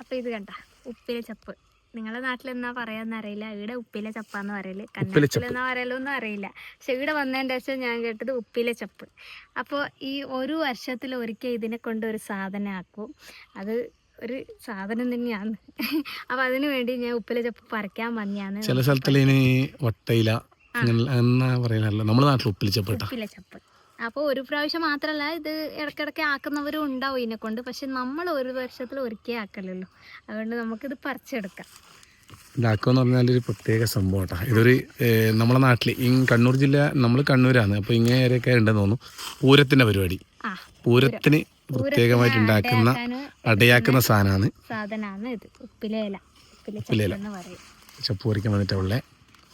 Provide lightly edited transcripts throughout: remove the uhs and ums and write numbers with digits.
അപ്പോൾ ഇത് കണ്ട ഉപ്പിലെ ചപ്പ്. നിങ്ങളുടെ നാട്ടിൽ എന്നാ പറയാന്ന് അറിയില്ല, ഇവിടെ ഉപ്പിലെ ചപ്പാന്ന് പറയല്, കന്നഡത്തിൽ എന്നാ പറയലൊന്നും അറിയില്ല. പക്ഷെ ഇവിടെ വന്നതിൻ്റെ ശേഷം ഞാൻ കേട്ടത് ഉപ്പിലെ ചപ്പ്. അപ്പോൾ ഈ ഒരു വർഷത്തിൽ ഒരിക്കൽ ഇതിനെ കൊണ്ട് ഒരു സാധനം ആക്കും. അത് ഒരു സാധനം തന്നെയാണ്. അപ്പോൾ അതിനു വേണ്ടി ഞാൻ ഉപ്പിലെ ചപ്പ് പറിക്കാൻ വന്നെയാണ്. ചില സ്ഥലത്തിൽ വട്ടയില നമ്മുടെ നാട്ടിൽ ഉപ്പിലെ ചപ്പ്. അപ്പോൾ ഒരു പ്രാവശ്യം മാത്രമല്ല, ഇത് ഇടയ്ക്കിടയ്ക്ക് ആക്കുന്നവരും ഉണ്ടാവും ഇതിനെ കൊണ്ട്. പക്ഷെ നമ്മൾ ഒരു വർഷത്തിൽ ഒരിക്കൽ ആക്കലല്ലോ, അതുകൊണ്ട് നമുക്കിത് പറിച്ചെടുക്കാം. ഇതാക്കുമെന്ന് പറഞ്ഞാൽ ഒരു പ്രത്യേക സംഭവം കേട്ടോ. ഇതൊരു നമ്മളെ നാട്ടിൽ ഈ കണ്ണൂർ ജില്ല, നമ്മൾ കണ്ണൂരാണ്. അപ്പോൾ ഇങ്ങനെയൊക്കെ ഉണ്ടെന്ന് തോന്നുന്നു. പൂരത്തിൻ്റെ പരിപാടി, പൂരത്തിന് പ്രത്യേകമായിട്ട് ഉണ്ടാക്കുന്ന അടയാക്കുന്ന സാധനമാണ് ഇത്. ഉപ്പിലേല എന്ന് പറയും. ചപ്പ് പറിക്കാൻ വന്നിട്ടുള്ളേ.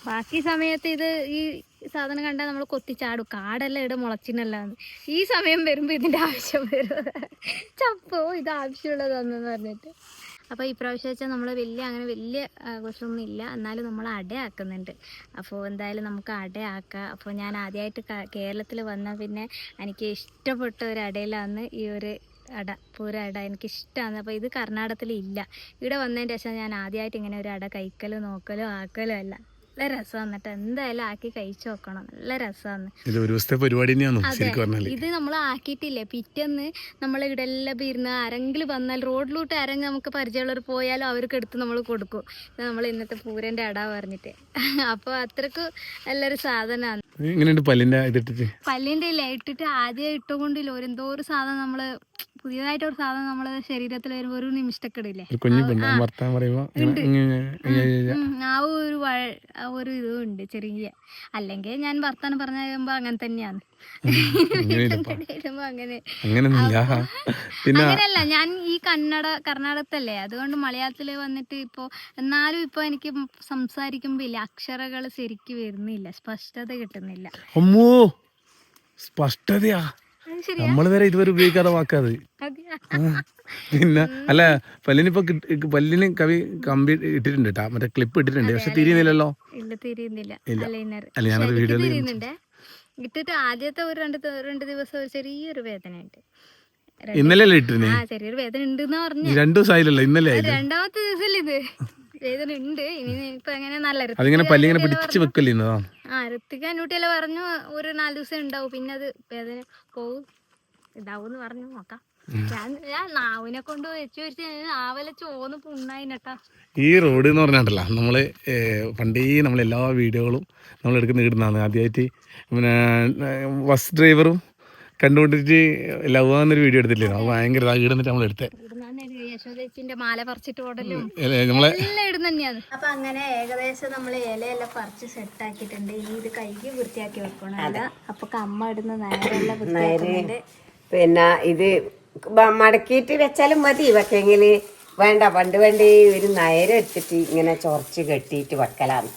ബാക്കി സമയത്ത് ഇത് ഈ സാധനം കണ്ടാൽ നമ്മൾ കൊത്തിച്ചാടും. കാടെല്ലാം ഇവിടെ മുളച്ചിനല്ലാന്ന്. ഈ സമയം വരുമ്പോൾ ഇതിൻ്റെ ആവശ്യം വരും. ചപ്പോ ഇത് ആവശ്യമുള്ളതാണെന്ന് പറഞ്ഞിട്ട്. അപ്പോൾ ഇപ്രാവശ്യം വെച്ചാൽ നമ്മൾ അങ്ങനെ വലിയ ആഘോഷമൊന്നും ഇല്ല, എന്നാലും നമ്മൾ അടയാക്കുന്നുണ്ട്. അപ്പോൾ എന്തായാലും നമുക്ക് അടയാക്കാം. അപ്പോൾ ഞാൻ ആദ്യമായിട്ട് കേരളത്തിൽ വന്നാൽ പിന്നെ എനിക്ക് ഇഷ്ടപ്പെട്ട ഒരു അടയിലാണ് ഈ ഒരു അട, പൂര അട എനിക്കിഷ്ടമാണ്. അപ്പോൾ ഇത് കർണാടകത്തിലില്ല. ഇവിടെ വന്നതിന് ശേഷം ഞാൻ ആദ്യമായിട്ട് ഇങ്ങനെ ഒരു അട കഴിക്കലോ നോക്കലോ ആക്കലോ അല്ല. നല്ല രസമാണ്. എന്നിട്ട് എന്തായാലും ആക്കി കഴിച്ചു നോക്കണം, നല്ല രസമാണ്. ഇത് നമ്മൾ ആക്കിയിട്ടില്ലേ, പിറ്റേന്ന് നമ്മൾ ഇവിടെ എല്ലാം ഇരുന്ന് ആരെങ്കിലും വന്നാൽ റോഡിലോട്ട് ആരെങ്കിലും നമുക്ക് പരിചയമുള്ളവർ പോയാലും അവർക്ക് എടുത്ത് നമ്മൾ കൊടുക്കും. നമ്മൾ ഇന്നത്തെ പൂരന്റെ അട പറഞ്ഞിട്ട്. അപ്പോൾ അത്രക്ക് നല്ലൊരു സാധനമാണ്. പല്ലിന്റെ ഇല്ല ഇട്ടിട്ട് ആദ്യം ഇട്ടുകൊണ്ടില്ല, എന്തോ ഒരു സാധനം നമ്മള് പുതിയതായിട്ട് ഒരു സാധനം നമ്മള് ശരീരത്തിൽ വരുമ്പോ ഒരു നിമിഷക്കെടില്ലേ, ആ ഒരു ഇതും ഉണ്ട് ചെറിയ. അല്ലെങ്കിൽ ഞാൻ വർത്താനം പറഞ്ഞു കഴിയുമ്പോ അങ്ങനെ തന്നെയാണ്. അങ്ങനെയല്ല, ഞാൻ ഈ കർണാടകത്തല്ലേ, അതുകൊണ്ട് മലയാളത്തില് വന്നിട്ട് ഇപ്പൊ എന്നാലും ഇപ്പൊ എനിക്ക് സംസാരിക്കുമ്പോ ഇല്ല, അക്ഷരങ്ങൾ ശരിക്കും വരുന്നില്ല, സ്പഷ്ടത കിട്ടുന്നില്ല. സ്പഷ്ടതയാ നമ്മള് വരെ ഇതുവരെ ഉപയോഗിക്കാതെ വാക്കാത്. പിന്നെ അല്ല, പല്ലിന് കവി കമ്പി ഇട്ടിട്ടുണ്ട് കേട്ടാ, മറ്റേ ക്ലിപ്പ് ഇട്ടിട്ടുണ്ട്. പക്ഷെ തിരിയുന്നില്ലല്ലോ. അല്ല ഞാനത് വീഡിയോയിൽ ഇട്ടിട്ട് ആദ്യത്തെ ഒരു രണ്ട് ദിവസം ഒരു ചെറിയൊരു വേദനയുണ്ട്. ഇന്നലെ ഇട്ടിരുന്നേ, ചെറിയൊരു വേദന ഉണ്ടെന്ന് പറഞ്ഞു. 2 ദിവസമായില്ലല്ലോ, ഇന്നലെ രണ്ടാമത്തെ ദിവസം ഇത് വേദന ഉണ്ട്. ഇനി ഇപ്പൊ എങ്ങനെ നല്ല അതിങ്ങനെ പല്ലിങ്ങനെ പിടിച്ച് വെക്കല്ലേ. ഋത്തിക അന്നൂട്ടിയെല്ലാം പറഞ്ഞു ഒരു 4 ദിവസം ഉണ്ടാവും, പിന്നെ അത് വേദന പോവും ഇതാവൂന്ന് പറഞ്ഞു. നോക്കാം. ഞാൻ നാവിനെ കൊണ്ട് വെച്ച് ആവല ചോന്ന് പുണ്ണായിട്ടാ. ഈ റോഡ് എന്ന് പറഞ്ഞാണ്ടല്ലോ, നമ്മള് പണ്ടേ നമ്മളെല്ലാ വീഡിയോകളും നമ്മൾ ഇടുന്നതാണ്. ആദ്യമായിട്ട് പിന്നെ ബസ് ഡ്രൈവറും കണ്ടുകൊണ്ടിട്ട് ലവ് എന്നൊരു വീഡിയോ എടുത്തില്ലേ, അത് ഭയങ്കര ഇടുന്നിട്ട് നമ്മൾ എടുത്തേ. മാല പറിച്ചിട്ട് ഓടലും ഇടുന്നതന്നെയാണ്. അപ്പൊ അങ്ങനെ ഏകദേശം നമ്മള് ഇലയെല്ലാം പറിച്ച് സെറ്റ് ആക്കിയിട്ടുണ്ട്. ഇനി ഇത് കൈക്ക് വൃത്തിയാക്കി വെക്കണം. അപ്പൊ അമ്മ ഇടുന്ന നേരെല്ലാം വൃത്തിയാക്കുന്നുണ്ട്. പിന്നെ ഇത് മടക്കിയിട്ട് വെച്ചാലും മതി. വെക്കെങ്കില് വേണ്ട, പണ്ട് ഒരു നയരം എടുത്തിട്ട് ഇങ്ങനെ ചൊറച്ച് കെട്ടിയിട്ട് വെക്കലാണ്.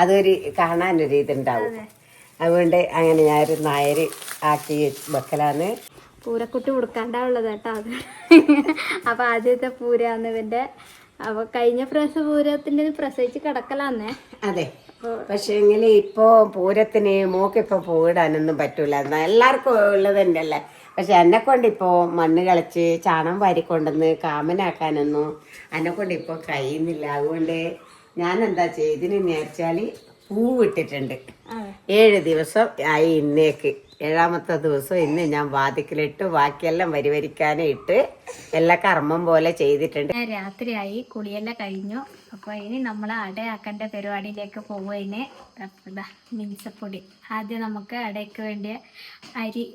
അതൊരു കാണാനൊരു ഇതുണ്ടാവും. അതുകൊണ്ട് അങ്ങനെ ഞാനൊരു നയര് ആക്കി വെക്കലാണ്. പൂരക്കുട്ടി കൊടുക്കാണ്ടുള്ളത് കേട്ടോ അത്. അപ്പൊ ആദ്യത്തെ പൂരാന്ന് ഇതിന്റെ. അപ്പൊ കഴിഞ്ഞ പ്രാവശ്യം പൂരത്തിന്റെ പ്രസവിച്ച് കിടക്കലാന്നേ. അതെ, പക്ഷെ എങ്കിൽ ഇപ്പോ പൂരത്തിന് മോക്കിപ്പോ പൂവിടാനൊന്നും പറ്റൂല. എല്ലാവർക്കും ഉള്ളത് തന്നെയല്ലേ. പക്ഷെ എന്നെ കൊണ്ട് ഇപ്പോൾ മണ്ണ് കളിച്ച് ചാണം വാരിക്കൊണ്ടെന്ന് കാമനാക്കാനൊന്നും എന്നെ കൊണ്ട് ഇപ്പോൾ കഴിയുന്നില്ല. അതുകൊണ്ട് ഞാൻ എന്താ ചെയ്തിന് വിചാരിച്ചാൽ പൂവിട്ടിട്ടുണ്ട്. 7 ദിവസം ആയി ഇന്നേക്ക്. 7ാമത്തെ ദിവസം ഇന്ന് ഞാൻ വാതിക്കലിട്ട് ബാക്കിയെല്ലാം വരിവരിക്കാനും ഇട്ട് എല്ലാ കർമ്മം പോലെ ചെയ്തിട്ടുണ്ട്. രാത്രിയായി, കുളിയെല്ലാം കഴിഞ്ഞു. അപ്പോൾ ഇനി നമ്മൾ അടയാക്കേണ്ട പരിപാടിയിലേക്ക് പോകുന്നതിന് മിനിസപ്പൊടി ആദ്യം നമുക്ക് അടയ്ക്ക് വേണ്ടിയ അരി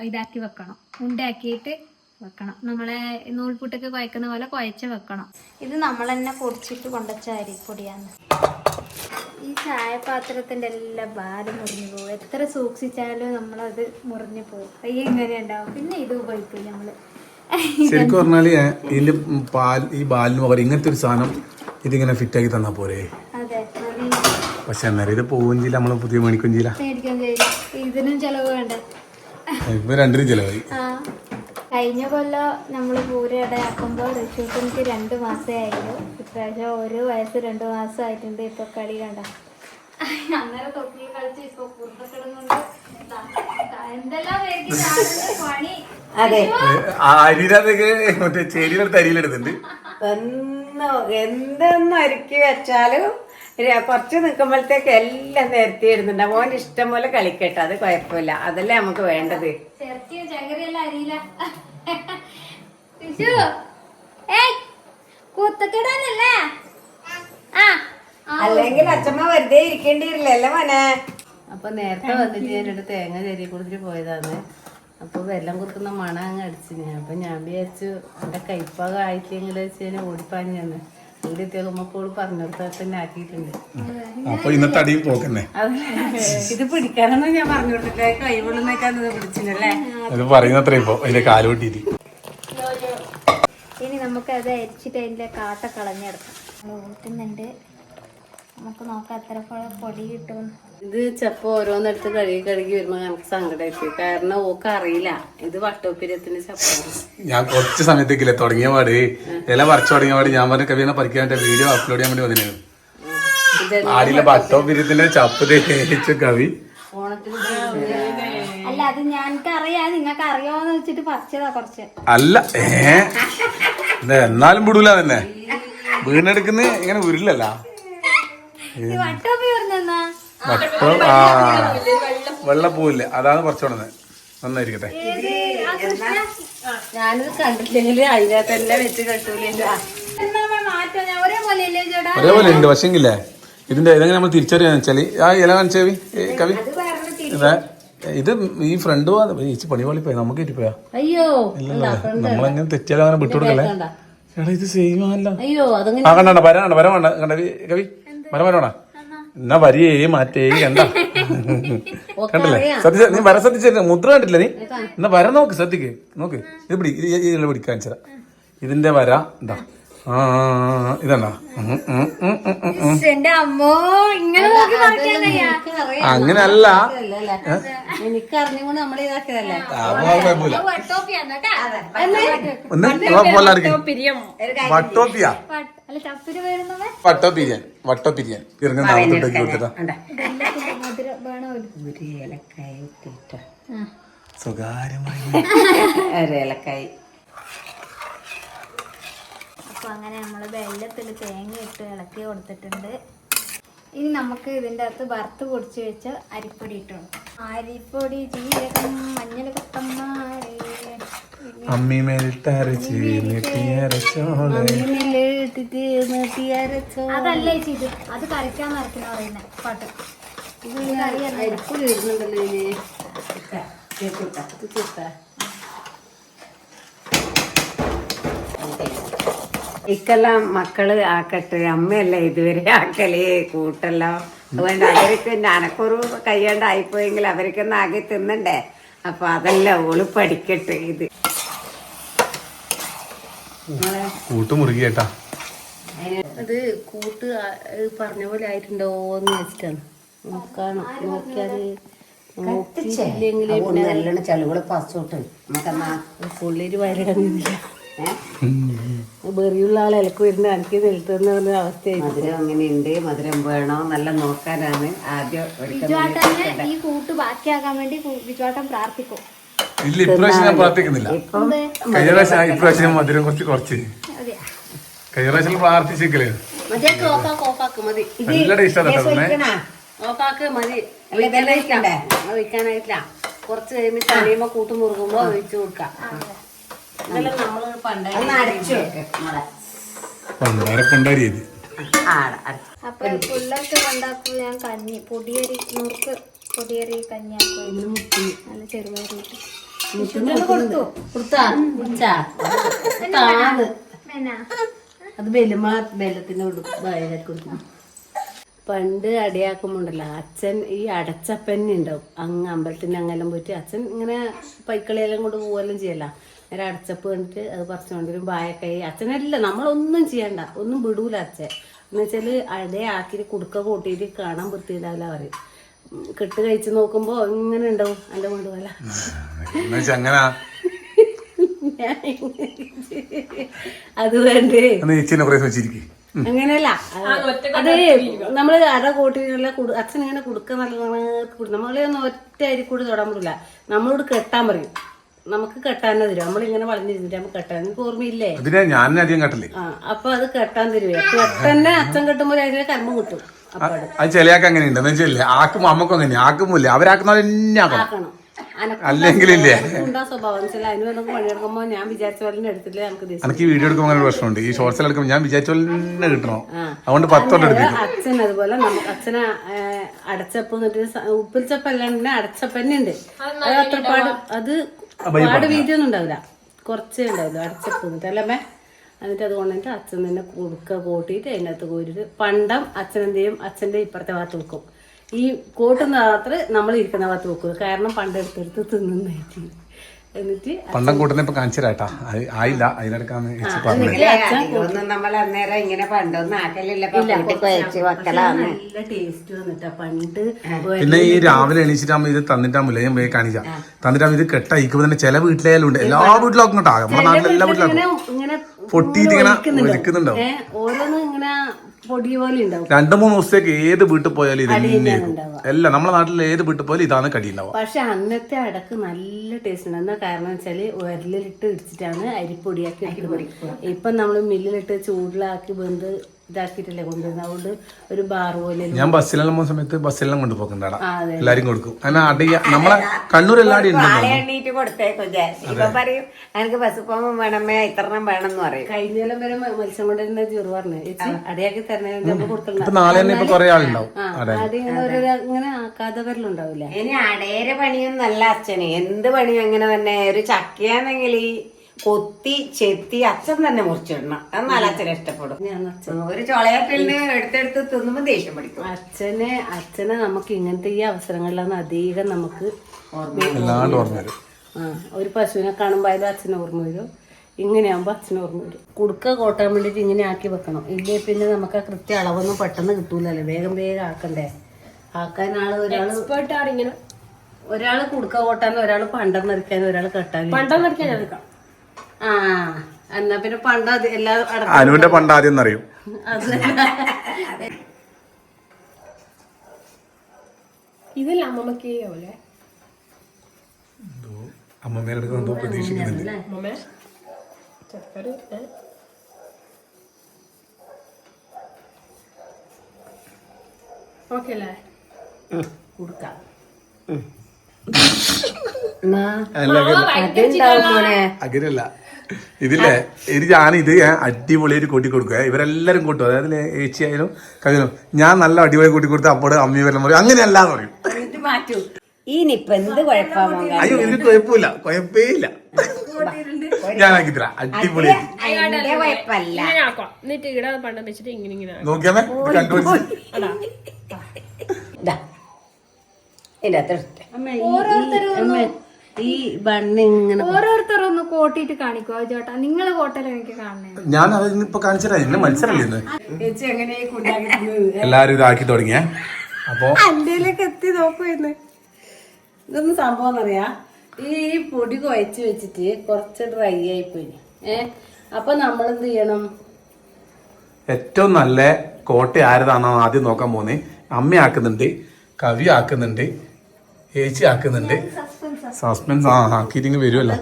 ഇതാക്കി വെക്കണം, ഉണ്ടാക്കിയിട്ട് വെക്കണം. നമ്മളെ നൂൽപുട്ടൊക്കെ കുഴക്കുന്ന പോലെ കുഴച്ച് വെക്കണം. ഇത് നമ്മൾ തന്നെ പൊടിച്ചിട്ട് കൊണ്ടുവച്ച അരിപ്പൊടിയാണ്. ഈ ചായപാത്രത്തിൻ്റെ എല്ലാം ബാല് മുറിഞ്ഞു പോകും. എത്ര സൂക്ഷിച്ചാലും നമ്മളത് മുറിഞ്ഞു പോകും. കൈ ഇങ്ങനെ ഉണ്ടാവും. പിന്നെ ഇത് ഉപയോഗിക്കും നമ്മള്. ശരിക്കും പറഞ്ഞാല് ഇതിന്റെ ഈ ബാലിന് പകരം ഇങ്ങനത്തെ ഒരു സാധനം ഇതിങ്ങനെ ഫിറ്റ് ആക്കി തന്നാ പോരെ. അതെ, പക്ഷെ അന്നേരം ഇത് പോവുകയും ചെയ്യില്ല, നമ്മള് പുതിയ മേടിക്കുകയും ചെയ്യില്ല. ഇതിനും ചെലവ് വേണ്ടേ. ഇപ്പൊ 2 ചെലവായി. കഴിഞ്ഞ കൊല്ലം നമ്മൾ പൂരടയാക്കുമ്പോൾ ഋഷൂട്ടിക്ക് 2 മാസമേ ആയിരുന്നു. ഇപ്രാവശ്യം 1 വയസ്സ് 2 മാസം ആയിട്ടുണ്ട്. ഇപ്പൊ കളി കണ്ട അന്നേരം തൊട്ടി കളിച്ച് ഇപ്പൊ പുറത്തൊക്കിടുന്നുണ്ട്. എന്തെല്ലാം പണി. അരിയിലൊക്കെ മറ്റേ ചേരിയിലെടുത്ത് അരിയിലെടുത്തുണ്ട്. എന്തൊന്നും ഒരുക്കി വെച്ചാലും കുറച്ച് നിൽക്കുമ്പോഴത്തേക്ക് എല്ലാം നിരത്തി ഇടുന്നുണ്ട്. മോൻ ഇഷ്ടം പോലെ കളിക്കട്ടെ, അത് കുഴപ്പമില്ല, അതല്ലേ നമുക്ക് വേണ്ടത്. അല്ലെങ്കിൽ അച്ഛമ്മ വെറുതെ ഇരിക്കേണ്ടി വരില്ലല്ലോ മോനെ. അപ്പൊ നേരത്തെ വന്നിട്ട് ഞാനൊരു തേങ്ങ ചെറിയ കൊടുത്തിട്ട് പോയതാണ്. അപ്പൊ വെള്ളം കുറുക്കുന്ന മണം അങ്ങ് അടിച്ചു ഞാൻ. അപ്പൊ ഞാൻ വിചാരിച്ചു എന്റെ കൈപ്പാകം ആയിട്ടെങ്കിൽ വെച്ച് ഞാൻ ഓടിപ്പാഞ്ഞന്ന് ഇവിടെ എത്തിയോളമ്മക്കോള് പറഞ്ഞിടത്ത് തന്നെ ആക്കിയിട്ടുണ്ട്. ഇത് പിടിക്കാനൊന്നും ഞാൻ പറഞ്ഞു കൊടുത്തില്ല, കൈവെള്ളുന്നേക്കാൻ പിടിച്ചില്ലേ. ഇനി നമുക്ക് അത് അരിച്ചിട്ട് അതിന്റെ കാട്ട കളഞ്ഞെടുക്കാം. ഊട്ടുന്നുണ്ട്, നമുക്ക് നോക്കാം എത്ര പൊടി കിട്ടും. ഇത് ചപ്പം ഓരോന്നെടുത്ത് കഴുകി വരുമ്പോ നമുക്ക് സങ്കടമായിട്ട്, കാരണം ഓക്ക് അറിയില്ല ഇത് വട്ടോപ്പിരത്തിന്റെ ചപ്പാണ്. ഞാൻ കുറച്ച് സമയത്തേക്കില്ലേ തുടങ്ങിയ പാട് ഇല പറിച്ചു തുടങ്ങിയ പാട് ഞാൻ പറഞ്ഞ കവിനെ പറിക്കാൻ വീഡിയോ അപ്ലോഡ് ചെയ്യാൻ വേണ്ടി വന്നിരുന്നു. ആടിയിലെ വട്ടോപ്പിരത്തിന്റെ ചപ്പ് തേച്ച് കവി അല്ല, അത് ഞങ്ങൾക്ക് അറിയാം, നിങ്ങൾക്ക് അറിയാമെന്ന് വെച്ചിട്ട് പറിച്ചതാ കുറച്ച്. അല്ല എന്നാലും വിടൂല തന്നെ വീണെടുക്കുന്ന ഇങ്ങനെ ഉരുളല്ല. വെള്ളപ്പൂവില്ലേ, അതാണ് പറിച്ചോണ്ടത്. നന്നായിരിക്കട്ടെ. ഞാനിത് കണ്ടില്ലെങ്കിൽ അതിനെ തന്നെ വെച്ച് കെട്ടൂല. ഒരേപോലെ ഉണ്ട്. പക്ഷെങ്കിലേ ഇതിന്റെ ഇതെങ്ങനെ നമ്മൾ തിരിച്ചറിയാന്ന് വെച്ചാല് ആ ഇല കാണിച്ചേവി കവി ഇത് ഈ ഫ്രണ്ട് പണി പോയി നമുക്ക് ഇരിപ്പോയാ. അയ്യോ നമ്മളെങ്ങനെ തെറ്റിയാലും അങ്ങനെ വിട്ടുകൊടുക്കല്ലേ. എടാ ഇത് സെയിം ആണല്ലോ. ആ കണ്ട വരാണ്ട വര വേണ്ട കണ്ട കവി വര വരണ്ട എന്നാ വരിയേ മാറ്റേ കണ്ട കണ്ടല്ലേ. ശ്രദ്ധിച്ച നീ വര ശ്രദ്ധിച്ച മുദ്ര കണ്ടില്ല നീ. എന്നാ വര നോക്ക്, ശ്രദ്ധിക്ക് നോക്ക്. ഇത് പിടിക്കാൻ വെച്ചാ ഇതിന്റെ വര എന്താ ഇതെന്നാ അങ്ങനല്ല. എനിക്കറിഞ്ഞുകൊണ്ട് നമ്മളെ ഇതാക്കിയതല്ലേ. വട്ടോപ്പിയ വട്ടോപ്പിരിയാൻ വട്ടോപ്പിരിയാൻ സ്വകാര്യമായി ഏലക്കായി. അപ്പോൾ അങ്ങനെ നമ്മൾ വെള്ളത്തിൽ തേങ്ങ ഇട്ട് ഇളക്കി കൊടുത്തിട്ടുണ്ട്. ഇനി നമുക്ക് ഇതിൻ്റെ അകത്ത് വറുത്ത് പൊടിച്ച് വെച്ച് അരിപ്പൊടി ഇട്ട് കൊടുക്കാം. അരിപ്പൊടി, ജീരകം, മഞ്ഞൾ, കൊത്തമ്മാരി, അതല്ലേ ചെയ്ത് അത് കരയ്ക്കാൻ നിറയ്ക്കുന്ന പറയുന്നത് പാട്ട്. അരിപ്പൊടി ഇടുന്നുണ്ടല്ലോ ഇക്കെല്ലാം മക്കള് ആക്കട്ടെ, അമ്മയല്ല ഇതുവരെ ആക്കലേ കൂട്ടെല്ലാം. അതുകൊണ്ട് അവർക്ക് അനക്കൊരു കയ്യാണ്ടായിപ്പോയെങ്കിൽ അവർക്കൊന്നും ആകെ തിന്നണ്ടേ. അപ്പൊ അതല്ല ഓള് പഠിക്കട്ടെ. ഇത് കൂട്ടുമുറുകിയേട്ടാ അത് കൂട്ട് പറഞ്ഞ പോലെ ആയിട്ടുണ്ടോ എന്ന് വെച്ചിട്ടാണ് നോക്കിയാല് നല്ലോണം ചെലവുകൾ പച്ചോട്ട് നമുക്കെന്നാ പുള്ളിര് വയലിടങ്ങില്ല. ബെറിയുള്ള ആൾ ഇലക്ക് വരുന്ന എനിക്ക് നിൽത്തുന്ന അവസ്ഥയായി. മധുരം അങ്ങനെയുണ്ട്, മധുരം വേണോ നല്ല നോക്കാനാണ് ആദ്യം. ഈ കൂട്ട് ബാക്കിയാക്കാൻ വേണ്ടി വിജുവാട്ടം പ്രാർത്ഥിക്കും. ഇല്ല, ഇപ്രാവശ്യം ഞാൻ പ്രാർത്ഥിക്കുന്നില്ല. കഴിഞ്ഞ പ്രാവശ്യം ഇപ്രാവശ്യം മധുരം കുറച്ച് കഴിഞ്ഞ പ്രാവശ്യം പ്രാർത്ഥിച്ചേക്കലേ. മതി ഓപ്പാക്ക് മതി. ഒഴിക്കാനായിട്ടില്ല. കുറച്ച് കഴിയുമ്പോ തണിയുമ്പോ കൂട്ട് മുറുകുമ്പോ ഒഴിച്ചു കൊടുക്കാം. അപ്പൊ പിള്ളേർക്ക് കൊണ്ടാക്കും ഞാൻ കഞ്ഞി, പൊടിയരി നുറുക്ക് പൊടിയരി കഞ്ഞിയാക്കും. നല്ല ചെറുപയറി കൊടുത്തു. അത് ബെല്ലത്തിന് കൊടുക്കും. പണ്ട് അടിയാക്കുമ്പോണ്ടല്ലോ അച്ഛൻ ഈ അടച്ചപ്പന്നെ ഉണ്ടാവും. അങ്ങ് അമ്പലത്തിന്റെ അങ്ങെല്ലാം പോയിട്ട് അച്ഛൻ ഇങ്ങനെ പൈക്കളിയെല്ലാം കൊണ്ട് പോവെല്ലാം ചെയ്യല്ല. നേരെ അടച്ചപ്പ് കണ്ടിട്ട് അത് പറിച്ചുകൊണ്ടിരും. ബായക്കൈ അച്ഛനല്ല, നമ്മളൊന്നും ചെയ്യണ്ട, ഒന്നും വിടൂല അച്ഛൻ. എന്ന് വെച്ചാല് അടയാക്കിട്ട് കുടുക്ക കൂട്ടിയിട്ട് കാണാൻ വൃത്തിയില്ലാവില്ല പറയും. കെട്ട് കഴിച്ച് നോക്കുമ്പോ ഇങ്ങനെ ഉണ്ടാവും എന്റെ കൊണ്ട് പോലെ. അതുകൊണ്ട് അങ്ങനെയല്ല, അത് നമ്മള് അട കൂട്ടിനുള്ള അച്ഛൻ ഇങ്ങനെ കുടുക്ക നല്ല നമ്മളെ ഒന്നും ഒറ്റ അരിക്കൂടി തൊടാൻ പറ്റില്ല. നമ്മളോട് കെട്ടാൻ പറയും. നമുക്ക് കെട്ടാൻ തരും. നമ്മളിങ്ങനെ വളഞ്ഞിരുന്നിട്ട് നമുക്ക് കെട്ടാൻ, നിങ്ങൾക്ക് ഓർമ്മയില്ലേ? അതിനെ ഞാൻ അധികം കെട്ടല്ലേ. ആ അപ്പൊ അത് കെട്ടാൻ തരുവേ. കെട്ടന്നെ അച്ഛൻ കെട്ടുമ്പോൾ അതിന് കർമ്മം കിട്ടും. അപ്പൊ അത് ചിലയാൾക്ക് അങ്ങനെയുണ്ട്. എന്ന് വെച്ചാൽ ആക്കും അമ്മക്കും അങ്ങനെ ആക്കുമ്പോലെ അവരാക്കുന്ന തന്നെ ആക്കണം. ആക്കണം. അല്ലെങ്കിലില്ലേ ഉണ്ടാ സ്വഭാവം വെച്ചാൽ അതിന് വന്നൊക്കെ പണിയെടുക്കുമ്പോ ഞാൻ വിചാരിച്ച പോലെ എടുത്തില്ല. എനിക്ക് ഈ വീഡിയോ എടുക്കുമ്പോൾ അങ്ങനെ പ്രശ്നമുണ്ട്. ഈ ഷോർട്സിൽ എടുക്കുമ്പോൾ ഞാൻ വിചാരിച്ച പോലെ തന്നെ കിട്ടണം. അതുകൊണ്ട് 10 തൊട്ട് എടുപ്പിക്കും. അച്ഛൻ അതുപോലെ നമുക്ക് അച്ഛന് അടച്ചപ്പ് ഉപ്പിൽച്ചപ്പല്ലാണ്ട് അടച്ചപ്പന്നെ ഉണ്ട്. അത് അത്രപ്പാട് അത് പാട് വീതിയൊന്നും ഉണ്ടാവില്ല, കുറച്ചേ ഉണ്ടാവില്ല അടച്ചപ്പ് എന്നിട്ട് അല്ലമ്മേ. എന്നിട്ട് അത് കൊണ്ടിട്ട് അച്ഛൻ തന്നെ കൊടുക്ക കൂട്ടിയിട്ട് അതിനകത്ത് കോരിട്ട് പണ്ടം അച്ഛൻ എന്ത് ചെയ്യും, അച്ഛൻ്റെ ഇപ്പുറത്തെ ഭാഗത്ത് വെക്കും. ഈ കൂട്ടുന്ന ഭാഗത്ത് നമ്മൾ ഇരിക്കുന്ന ഭാഗത്ത് വെക്കും. കാരണം പണ്ടെടുത്തെടുത്ത് തിന്നുന്നായിട്ട്. എന്നിട്ട് പണ്ടം കൂട്ടുന്ന ഇപ്പൊ കാണിച്ചാട്ടാ ആയില്ല. അതിനെടുക്കാന്ന് ഒന്നും നമ്മൾ അന്നേരം ഇങ്ങനെ പണ്ടൊന്നും ആക്കലില്ല. വെക്കലാണ് നല്ല ടേസ്റ്റ് വന്നിട്ടാ പണ്ട്. പിന്നെ ഈ രാവിലെ എണീച്ചിട്ടാകുമ്പോ ഇത് തന്നിട്ടാകുമ്പോൾ ഞാൻ പോയി കാണിക്കാം. തന്നിട്ടാകുമ്പോൾ ഇത് കെട്ടയക്കുമ്പോ തന്നെ ചില വീട്ടിലായാലും ഉണ്ട്. എല്ലാ വീട്ടിലും കേട്ടോ, നമ്മുടെ നാട്ടിലെ എല്ലാ വീട്ടിലും പൊട്ടിയിട്ട് ഇങ്ങനെ ഒഴിക്കുന്നുണ്ടാവും. ഓരോന്നും ഇങ്ങനെ പൊടി പോലെ ഉണ്ടാവും. 2-3 ദിവസത്തേക്ക് ഏത് വീട്ടിൽ പോയാലും ഇത് തന്നെയായിരിക്കും. എല്ലാം നമ്മുടെ നാട്ടിൽ ഏത് വീട്ടിൽ പോയാലും ഇതാണ് കടി ഉണ്ടാവുക. പക്ഷെ അന്നത്തെ അടക്ക് നല്ല ടേസ്റ്റ് ഉണ്ട്. എന്താ കാരണം വെച്ചാല് ഉരലിലിട്ട് ഇടിച്ചിട്ടാണ് അരിപ്പൊടിയാക്കി എടുക്കുന്നത്. ഇപ്പൊ നമ്മള് മില്ലിലിട്ട് ചൂടിലാക്കി വെന്ത് ഇതാക്കിയിട്ടല്ലേ കൊണ്ടുവരുന്നത്. അതുകൊണ്ട് ഒരു ബാർ പോലെ. ഞാൻ ബസ്സിലെല്ലാം പോകുന്ന സമയത്ത് ബസ്സിലെല്ലാം കൊണ്ടുപോക്കുണ്ടാടാ, എല്ലാരും കൊടുക്കും. അങ്ങനെ അടിയ നമ്മളെ കണ്ണൂർ എല്ലാടി എണ്ണീറ്റ് കൊടുത്തേക്കും. ഇപ്പൊ പറയും എനിക്ക് ബസ് പോകുമ്പോ വേണമേ ഇത്രണ്ണം വേണമെന്ന് പറയും. കഴിഞ്ഞാലും വരെ മത്സ്യം കൊണ്ടിരുന്ന ചെറു പറഞ്ഞു അടയാക്കി തരണേ കൊടുക്കണം. നാളെ തന്നെ ഇപ്പൊ കുറെ ആളുണ്ടാവും. ഇങ്ങനെ ആക്കാതെ വരലുണ്ടാവില്ല. ഇനി അടേരെ പണിയും നല്ല അച്ഛന് എന്ത് പണിയും അങ്ങനെ തന്നെ. ഒരു ചക്കയാണെങ്കിൽ ഈ കൊത്തി ചെത്തി അച്ഛൻ തന്നെ മുറിച്ചിടണം. എന്നാൽ അച്ഛനെ ഇഷ്ടപ്പെടും. ഒരു ചൊളയാപ്പിളിന് എടുത്തെടുത്ത് തിന്നുമ്പോ ദേഷ്യം പഠിക്കും. അച്ഛനെ നമുക്ക് ഇങ്ങനത്തെ ഈ അവസരങ്ങളിലാണ് അധികം നമുക്ക് ഒരു പശുവിനെ കാണുമ്പോ അതിലും അച്ഛനെ ഓർമ്മ വരും. ഇങ്ങനെയാകുമ്പോ അച്ഛനെ ഓർമ്മ വരും. കുടുക്ക കോട്ടാൻ വേണ്ടിട്ട് ഇങ്ങനെ ആക്കി വെക്കണം. ഇല്ലേ പിന്നെ നമുക്ക് ആ കൃത്യ അളവൊന്നും പെട്ടെന്ന് കിട്ടൂലല്ലോ. വേഗം വേഗം ആക്കണ്ടേ. ആക്കാൻ ഒരാള് കുടുക്ക കോട്ടാനും, ഒരാള് പണ്ടം നിറയ്ക്കാനും, ഒരാള് കെട്ടാനും. പണ്ടം നിറയ്ക്കാൻ എടുക്കാം. ആ എന്നാ പിന്നെ പണ്ട് എല്ലാം അനുവിന്റെ പണ്ട് ആദ്യം അറിയും. ഇതല്ല അമ്മമ്മക്ക് പോലെ അമ്മമ്മേലെടുക്കാൻ പ്രതീക്ഷിക്കുന്നുണ്ട്. ഓക്കെ അല്ലേ? കൊടുക്കാം. അങ്ങനെയല്ല ഇതില്ലേ. ഇത് അടിപൊളിയായിട്ട് കൂട്ടി കൊടുക്കുക. ഇവരെല്ലാരും കൂട്ടും. അതായത് ഏച്ചിയായാലും കവിനും ഞാൻ നല്ല അടിപൊളി കൂട്ടി കൊടുത്ത് അപ്പോൾ അമ്മി വരണം പറയും. അങ്ങനെയല്ലാന്ന് പറയും. ഇനിയിപ്പൊ എന്ത് കുഴപ്പമോ? അയ്യോ ഇതിന് കുഴപ്പമില്ല, കുഴപ്പേ ഇല്ല. ഞാനാക്കി തരാം അടിപൊളി. നോക്കിയാമേ കണ്ടുപിടിച്ച് ഈ ബണ്ണ് ഇങ്ങനെ ഓരോരുത്തരൊന്ന് കോട്ടിട്ട് കാണിക്കുവോ ചേട്ടാ? നിങ്ങള് കോട്ടയില് എനിക്ക് കാണണേ. ഞാൻ അതിനിപ്പോ കാണിച്ചതാ. എന്നെ മത്സരല്ലേ എല്ലാരും ഇതാക്കി തുടങ്ങിയ. അപ്പൊ അന്റെയിലേക്ക് എത്തി നോക്കുവായിരുന്നു. ഇതൊന്നും സംഭവം എന്നറിയാ, ഈ പൊടി കുഴച്ച് വെച്ചിട്ട് കുറച്ച് ഡ്രൈ ആയിപ്പോയി. അപ്പൊ നമ്മളെന്ത് ചെയ്യണം? ഏറ്റവും നല്ല കോട്ട ആരതാണോ ആദ്യം നോക്കാൻ പോന്നെ. അമ്മ ആക്കുന്നുണ്ട്, കവി ആക്കുന്നുണ്ട്, ഏച്ചി ആക്കുന്നുണ്ട്. സസ്പെൻസ് ആക്കിയിട്ടിങ്ങ് വരുമല്ലോ.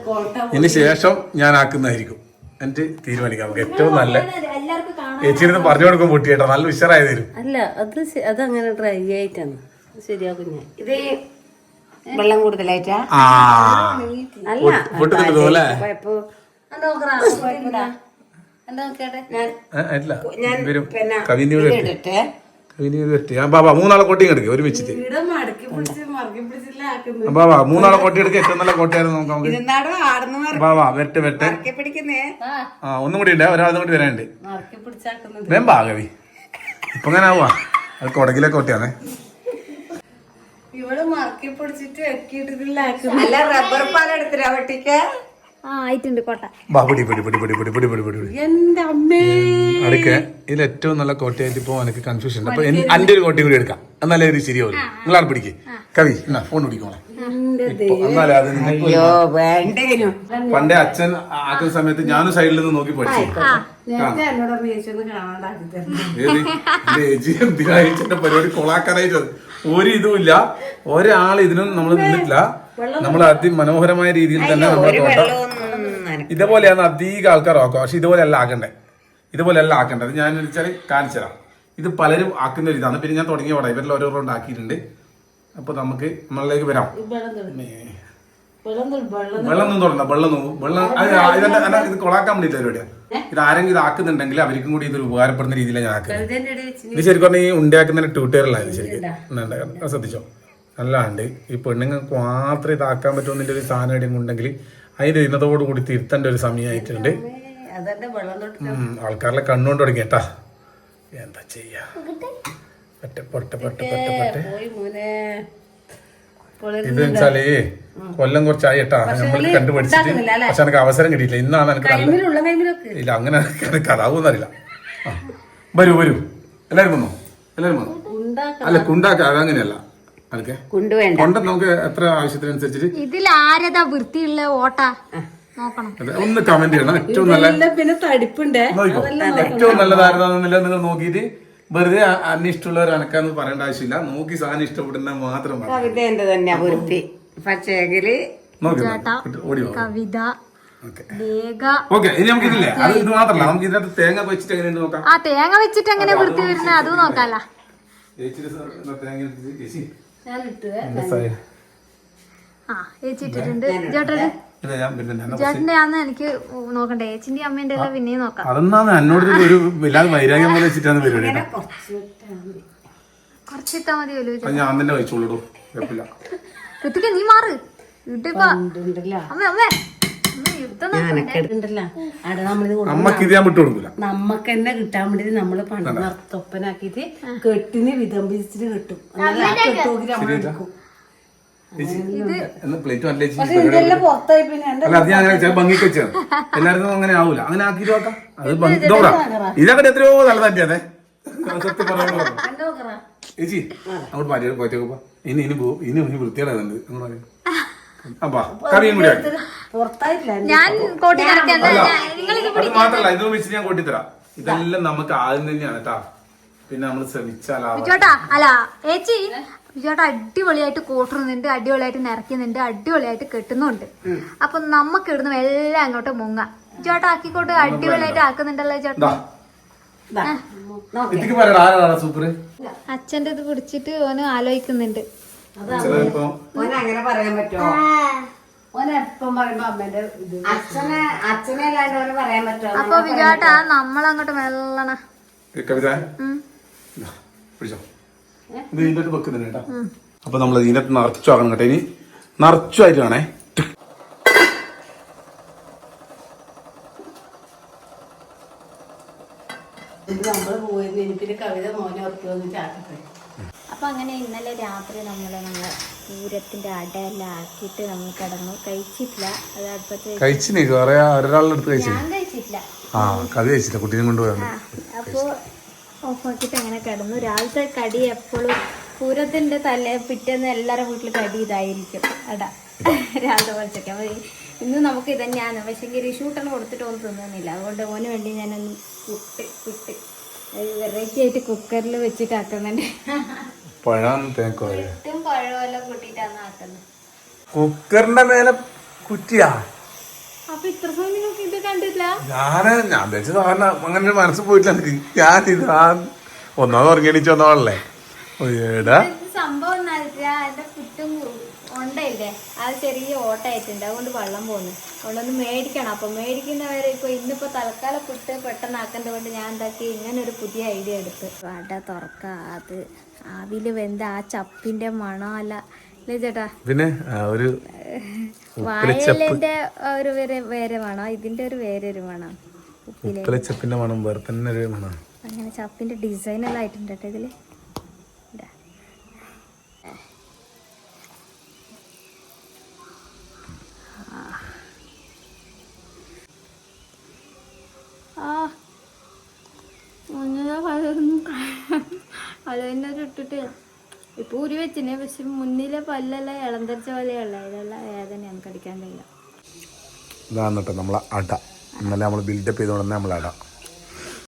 ഇതിന് ശേഷം ഞാൻ ആക്കുന്നതായിരിക്കും. എന്നിട്ട് തീരുമാനിക്കാം. നമുക്ക് ഏറ്റവും നല്ല ഏച്ചിന്ന് പറഞ്ഞു കൊടുക്കും പൊട്ടിയേട്ടാ. നല്ല ഉഷാറായി തരും. അല്ല അതങ്ങനെ ഡ്രൈ ആയിട്ടാണ് ശരിയാക്കും. ഞാൻ ഇത് വെള്ളം കൂടുതലായിട്ടാ പൊട്ടുന്നുണ്ട് പോലെ. ബാബാ 3 ആളെ കോട്ടയും എടുക്കുക ഒരുമിച്ചിട്ട്. ബാബാ 3 ആളെ കോട്ടി എടുക്കുക. ഏറ്റവും നല്ല കോട്ടയായിരുന്നു നോക്കാം. ബാബാ വെട്ട് വെട്ട്. ഒന്നും കൂടി ഉണ്ട്, ഒരാളും കൂടി വരാനുണ്ട്. വേമ്പാ കവി ഇപ്പൊ അങ്ങനെ ആവുക. അത് കൊടകിലെ കോട്ടയാണേ. ഇവിടെ മറക്കി പിടിച്ചിട്ട് അല്ല റബ്ബർ പാലെടുത്തില്ല വെട്ടിക്ക്. ആയിട്ടുണ്ട് കോട്ട. എന്റെ അമ്മേ അടുക്ക ഇതിൽ ഏറ്റവും നല്ല കോട്ടയായിട്ട് ഇപ്പൊ എനിക്ക് കൺഫ്യൂഷൻ ഉണ്ട്. അപ്പൊ എന്റെ ഒരു കോട്ടയും കൂടി എടുക്കാം. എന്നാലേ ഇത് ശരിയാവും. നിങ്ങളാണ് പിടിക്ക് കവി. എന്നാ ഫോൺ പിടിക്കോളാം. എന്നാലേ അത് പണ്ടേ അച്ഛൻ ആക്കുന്ന സമയത്ത് ഞാനും സൈഡിൽ നിന്ന് നോക്കി പഠിച്ചു. പരിപാടി കൊളാക്കാനായിട്ട് ഒരു ഇതുമില്ല. ഒരാൾ ഇതിനും നമ്മൾ നിന്നിട്ടില്ല. നമ്മൾ അതിമനോഹരമായ രീതിയിൽ തന്നെ നമ്മുടെ തോട്ടം ഇതുപോലെയാണ് അധികം ആൾക്കാർ ആക്കുക. പക്ഷെ ഇതുപോലെയല്ല ആക്കണ്ടേ, ഇതുപോലെയല്ല ആക്കേണ്ടത്. ഞാൻ വെച്ചാൽ കാണിച്ചു തരാം. ഇത് പലരും ആക്കുന്ന ഒരു ഇതാണ്. പിന്നെ ഞാൻ തുടങ്ങിയ പടം ഇവരിൽ ഓരോ റൗണ്ട് ആക്കിയിട്ടുണ്ട്. അപ്പൊ നമുക്ക് നമ്മളിലേക്ക് വരാം. വെള്ളം തൊടണ്ട, വെള്ളം ഇത് കൊളാക്കാൻ വേണ്ടിയിട്ട് പരിപാടിയാണ്. ഇത് ആരെങ്കിലും ഇത് ആക്കുന്നുണ്ടെങ്കിൽ അവർക്കും കൂടി ഇതൊരു ഉപകാരപ്പെടുന്ന രീതിയിലാണ് ഞാൻ ആക്കുന്നത്. ഇത് ശരിക്കും പറഞ്ഞാൽ ഈ ഉണ്ടാക്കുന്നതിന് ട്യൂട്ടോറിയലായത് ശരിക്കും ശ്രദ്ധിച്ചോ. അല്ലാണ്ട് ഈ പെണ്ണുങ്ങൾക്ക് മാത്രമേ ഇതാക്കാൻ പറ്റുമെന്നിന്റെ ഒരു സാധനം എവിടെയും ഉണ്ടെങ്കിൽ അതിന്റെ ഇന്നതോടുകൂടി തിരുത്തേണ്ട ഒരു സമയമായിട്ടുണ്ട്. ആൾക്കാരുടെ കണ്ണുകൊണ്ട് തുടങ്ങി കേട്ടാ. എന്താ ചെയ്യാ, ഇത് വെച്ചാലേ കൊല്ലം കുറച്ചായി കേട്ടാ നമ്മൾ കണ്ടുപിടിച്ചിട്ട്. പക്ഷെ എനിക്ക് അവസരം കിട്ടിയില്ല. ഇന്നാണ് എനിക്ക് ഇല്ല, അങ്ങനെ എനിക്ക് അതാവൂന്ന് അറിയില്ല. വരൂ വരൂ, എല്ലാരും വന്നോ, എല്ലാരും വന്നോ. അല്ല കുണ്ടാക്ക അതങ്ങനെയല്ല, അതൊക്കെ കൊണ്ട് നമുക്ക് എത്ര ആവശ്യത്തിനനുസരിച്ചിട്ട്. ഇതിൽ ആരതാ വൃത്തിയുള്ള ഓട്ട നോക്കണം, ഒന്ന് കമന്റ് ചെയ്യണം. ഏറ്റവും നല്ല പിന്നെ തടിപ്പുണ്ട്, ഏറ്റവും നല്ലതായിരുന്നില്ല നിങ്ങൾ നോക്കിയിട്ട് വെറുതെ അന്വേഷിച്ചുള്ളവർ അനക്കാന്ന് പറയേണ്ട ആവശ്യമില്ല. നോക്കി സാധനം ഇഷ്ടപ്പെടുന്ന മാത്രം കവിതേന്റെ തന്നെ വൃത്തി. പക്ഷേങ്കില് കവിത ഓക്കെ. ഇനി നമുക്ക് ഇതില്ലേ, അത് ഇത് മാത്രല്ല, നമുക്ക് ഇതിനകത്ത് തേങ്ങ വെച്ചിട്ട് എങ്ങനെയുണ്ട് നോക്കാം. ആ തേങ്ങ വെച്ചിട്ട് എങ്ങനെ വൃത്തി വരുന്നത് അതും നോക്കാല്ല. ആ ചേച്ചിട്ടുണ്ട് ചേട്ടന് ചേട്ടന്റെ ആന്ന് എനിക്ക് നോക്കണ്ടേ. ചേച്ചിന്റെ അമ്മേന്റെ എല്ലാം പിന്നെയും നോക്കാം. അതെന്നാണ് എന്നോട് ഒരു വല്ലാതെ വൈരാഗ്യം പോലെ വെച്ചിട്ടാണ് പരിപാടി. കുറച്ചിട്ടാ മതിയല്ലോ. ഞാൻ തന്നെ കഴിച്ചോളൂ, കുഴപ്പമില്ല. കൃത്തിക്ക് നീ മാറ് വീട്ടിപ്പോ അമ്മ അമ്മേ അമ്മക്ക് ഇത് ഞാൻ വിട്ടു കൊടുക്കൂല. നമ്മക്ക് തന്നെ കിട്ടാൻ വേണ്ടി നമ്മള് പണ്ട് തൊപ്പനാക്കിട്ട് കെട്ടിന് വിതമ്പിച്ചിട്ട് കെട്ടും. ഭംഗിക്ക് വെച്ചാൽ എല്ലാവർക്കും അങ്ങനെ ആവൂല. അങ്ങനെ ആക്കിട്ട് നോക്കാം. അത് ഇതൊക്കെ എത്രയോ നല്ലതാറ്റിയാതെ സത്യം പറയാൻ ചേച്ചി. അങ്ങോട്ട് മാറ്റി പോയിട്ടേക്കോ. ഇനി പോകും. ഇനി വൃത്തിയാടുന്നുണ്ട്. കറിയും കൂടി അത് മാത്രല്ല, ഇത് വെച്ച് ഞാൻ കൊട്ടിത്തരാം. ഇതെല്ലാം നമുക്ക് ആദ്യം തന്നെയാണ് കേട്ടാ. പിന്നെ നമ്മൾ ശ്രമിച്ചാലാ അല്ല ചേച്ചി വിജോട്ട അടിപൊളിയായിട്ട് കൂട്ടുന്നുണ്ട്, അടിപൊളിയായിട്ട് നിറയ്ക്കുന്നുണ്ട്, അടിപൊളിയായിട്ട് കെട്ടുന്നുണ്ട്. അപ്പൊ നമുക്ക് ഇടുന്ന എല്ലാം അങ്ങോട്ട് മുങ്ങ ചേട്ടാ ആക്കിക്കോട്ട്. അടിപൊളിയായിട്ട് ആക്കുന്നുണ്ടല്ലോ ചേട്ടാ. അച്ഛന്റെ ഇത് പിടിച്ചിട്ട് ഓന് ആലോചിക്കുന്നുണ്ട്. അങ്ങനെ പറയാൻ പറ്റുമോ? അച്ഛനല്ലാണ്ട് പറയാൻ പറ്റുമോ? അപ്പൊ വിജോട്ടാ നമ്മളങ്ങോട്ട് മെല്ലണ ഇത് ഇതിന്റെ വെക്കുന്നുണ്ട് കേട്ടോ. അപ്പൊ നമ്മൾ ഇതിനകത്ത് നിറച്ചു ആക്കണം കേട്ടോ. ഇനി നിറച്ചു ആയിട്ട് വേണേ. അപ്പൊ അങ്ങനെ ഇന്നലെ രാത്രി നമ്മള് പൂരത്തിന്റെ അടയെല്ലാം ആക്കിയിട്ട് നമ്മൾ കിടന്നു. കഴിച്ചിട്ടില്ല, അത് അടുപ്പത്ത് കഴിച്ചില്ലേ ഒരാളുടെ അടുത്ത് കഴിച്ചു. ഞാൻ കഴിച്ചിട്ടില്ല. ആ കഥ കഴിച്ചില്ല, കുട്ടീനെ കൊണ്ടുപോയി. അപ്പൊ ഓഫാക്കിട്ട് അങ്ങനെ കിടന്നു. രാവിലത്തെ കടി എപ്പോഴും പൂരത്തിന്റെ പിറ്റേന്ന് എല്ലാവരും വീട്ടിൽ കടി ഇതായിരിക്കും അട രാവിലെ കുറച്ചൊക്കെ. അപ്പൊ ഇന്ന് നമുക്ക് ഇത് തന്നെയാണ്. പക്ഷേ ഷൂട്ടറിന് കൊടുത്തിട്ട് ഒന്നും തിന്നുന്നില്ല. അതുകൊണ്ട് ഓന് വേണ്ടി ഞാനൊന്ന് പുട്ട് വെറൈറ്റി ആയിട്ട് കുക്കറിൽ വെച്ചിട്ട് ആക്കുന്നുണ്ട്. പുട്ടും പഴമെല്ലാം കൂട്ടിയിട്ടാണ് ആക്കുന്നത്. കുക്കറിന്റെ മേലെ കുറ്റിയാ. അപ്പൊ ഇത്ര സമയം നിങ്ങൾക്ക് ഇത് കണ്ടില്ല? ഞാൻ വെച്ചത് അങ്ങനെ മനസ്സിൽ പോയിട്ടില്ല. ഞാൻ ഇത് ഒന്നാമത് ഉറങ്ങിയടിച്ച് വന്നോളല്ലേ സംഭവം എന്റെ പുറ്റും ഉണ്ടയില്ലേ, അത് ചെറിയ ഓട്ടമായിട്ടുണ്ട്. അതുകൊണ്ട് വെള്ളം പോകുന്നു. അതുകൊണ്ടൊന്ന് മേടിക്കണം. അപ്പൊ മേടിക്കുന്നവരെ ഇപ്പൊ ഇന്നിപ്പോ തൽക്കാലം പുട്ട് പെട്ടെന്ന് ആക്കുന്നത് കൊണ്ട് ഞാൻ എന്താക്കി ഇങ്ങനെ ഒരു പുതിയ ഐഡിയ എടുത്ത് വട തുറക്ക. അത് ആവില് വെന്ത ആ ചപ്പിന്റെ മണം അല്ല ചേട്ടാ. പിന്നെ ഒരു വാഴലിന്റെ ഒരു വേറെ മണം, ഇതിന്റെ ഒരു വേറെ ഒരു മണം. ചപ്പിന്റെ മണം വേറെ തന്നെ ഒരു മണം. അങ്ങനെ ചപ്പിന്റെ ഡിസൈൻ എല്ലാം ആയിട്ടുണ്ട് കേട്ടോ ഇതില്. അതൊരു ഇട്ടിട്ട് ഇപ്പൊ ഉരി വെച്ചിനെ. പക്ഷെ മുന്നിലെ പല്ലെല്ലാം ഇളന്തരിച്ച പോലെയുള്ള ഇതെല്ലാം വേദനയാണ്, കടിക്കാൻ കഴിയില്ല. ഇതാണ് കേട്ടോ നമ്മളെ അട. ഇന്നലെ നമ്മൾ ബിൽഡപ്പ് ചെയ്തോണ്ട് നമ്മളെ അട.